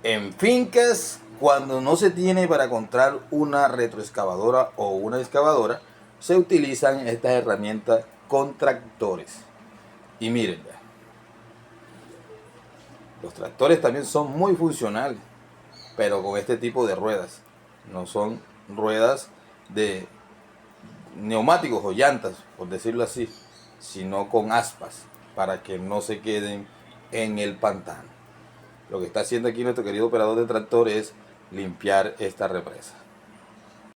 En fincas, cuando no se tiene para comprar una retroexcavadora o una excavadora, se utilizan estas herramientas con tractores. Y miren, los tractores también son muy funcionales, pero con este tipo de ruedas. No son ruedas de neumáticos o llantas, por decirlo así, sino con aspas para que no se queden en el pantano. Lo que está haciendo aquí nuestro querido operador de tractor es limpiar esta represa.